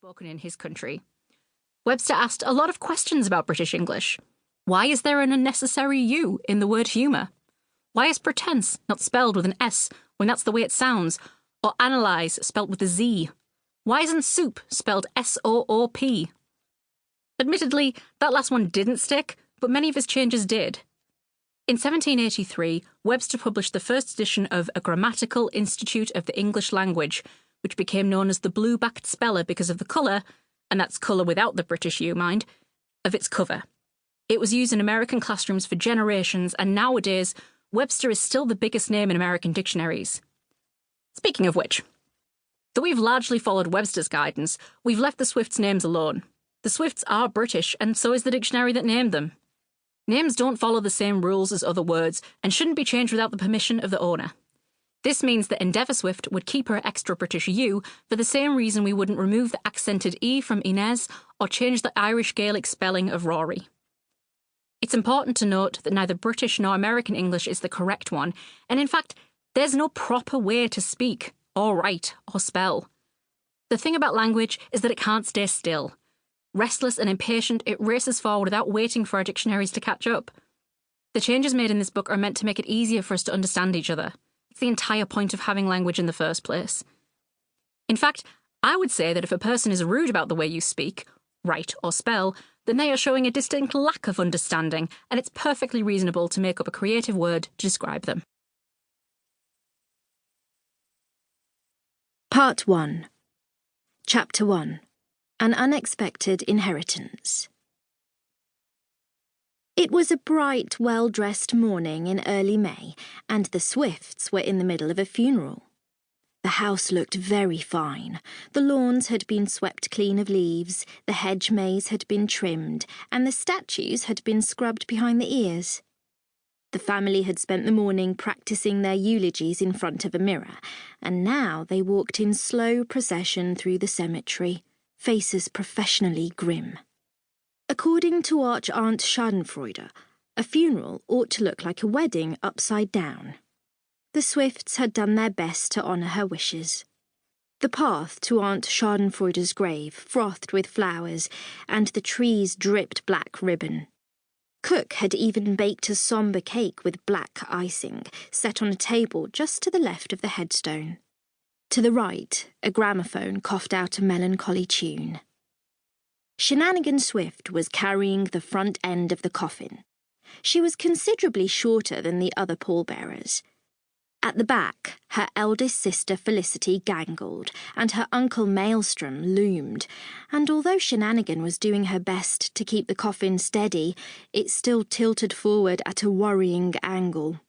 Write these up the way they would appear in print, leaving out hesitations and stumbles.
spoken in his country. Webster asked a lot of questions about British English. Why is there an unnecessary U in the word humour? Why is pretense not spelled with an S when that's the way it sounds, or analyse spelled with a Z? Why isn't soup spelled S-O-O-P? Admittedly, that last one didn't stick, but many of his changes did. In 1783, Webster published the first edition of A Grammatical Institute of the English Language, which became known as the blue-backed speller because of the colour, and that's colour without the British U, mind, of its cover. It was used in American classrooms for generations, and nowadays, Webster is still the biggest name in American dictionaries. Speaking of which, though we've largely followed Webster's guidance, we've left the Swifts' names alone. The Swifts are British, and so is the dictionary that named them. Names don't follow the same rules as other words, and shouldn't be changed without the permission of the owner. This means that Endeavour Swift would keep her extra British U for the same reason we wouldn't remove the accented E from Inez or change the Irish Gaelic spelling of Rory. It's important to note that neither British nor American English is the correct one, and in fact, there's no proper way to speak, or write, or spell. The thing about language is that it can't stay still. Restless and impatient, it races forward without waiting for our dictionaries to catch up. The changes made in this book are meant to make it easier for us to understand each other. It's the entire point of having language in the first place. In fact, I would say that if a person is rude about the way you speak, write, or spell, then they are showing a distinct lack of understanding, and it's perfectly reasonable to make up a creative word to describe them. Part 1. Chapter 1. An Unexpected Inheritance. It was a bright, well-dressed morning in early May, and the Swifts were in the middle of a funeral. The house looked very fine. The lawns had been swept clean of leaves, the hedge maze had been trimmed, and the statues had been scrubbed behind the ears. The family had spent the morning practising their eulogies in front of a mirror, and now they walked in slow procession through the cemetery, faces professionally grim. According to Arch-Aunt Schadenfreude, a funeral ought to look like a wedding upside down. The Swifts had done their best to honour her wishes. The path to Aunt Schadenfreude's grave frothed with flowers, and the trees dripped black ribbon. Cook had even baked a sombre cake with black icing, set on a table just to the left of the headstone. To the right, a gramophone coughed out a melancholy tune. Shenanigan Swift was carrying the front end of the coffin. She was considerably shorter than the other pallbearers. At the back, her eldest sister Felicity gangled, and her uncle Maelstrom loomed, and although Shenanigan was doing her best to keep the coffin steady, it still tilted forward at a worrying angle.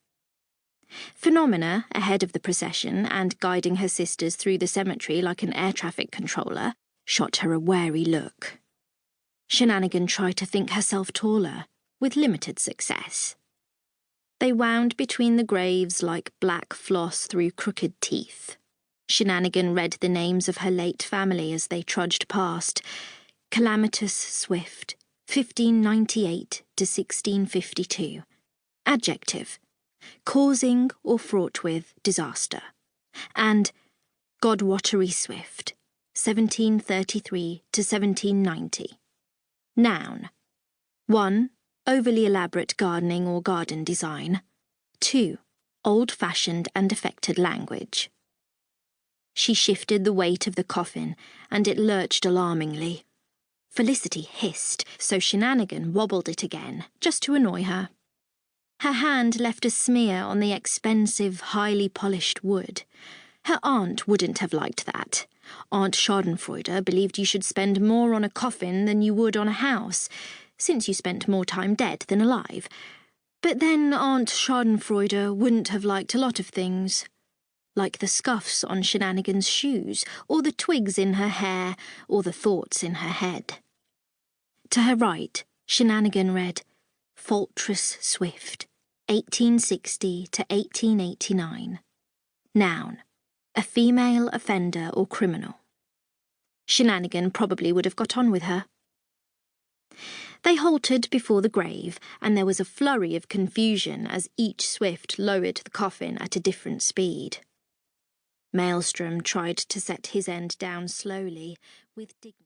Phenomena, ahead of the procession and guiding her sisters through the cemetery like an air traffic controller, shot her a wary look. Shenanigan tried to think herself taller, with limited success. They wound between the graves like black floss through crooked teeth. Shenanigan read the names of her late family as they trudged past. Calamitous Swift, 1598 to 1652. Adjective, causing or fraught with disaster. And Godwatery Swift, 1733 to 1790. Noun. 1. Overly elaborate gardening or garden design. 2. Old-fashioned and affected language. She shifted the weight of the coffin, and it lurched alarmingly. Felicity hissed, so Shenanigan wobbled it again, just to annoy her. Her hand left a smear on the expensive, highly polished wood. Her aunt wouldn't have liked that. Aunt Schadenfreude believed you should spend more on a coffin than you would on a house, since you spent more time dead than alive. But then Aunt Schadenfreude wouldn't have liked a lot of things, like the scuffs on Shenanigan's shoes, or the twigs in her hair, or the thoughts in her head. To her right, Shenanigan read, Faltress Swift, 1860 to 1889. Noun, a female offender or criminal. Shenanigan probably would have got on with her. They halted before the grave, and there was a flurry of confusion as each Swift lowered the coffin at a different speed. Maelstrom tried to set his end down slowly, with dignity.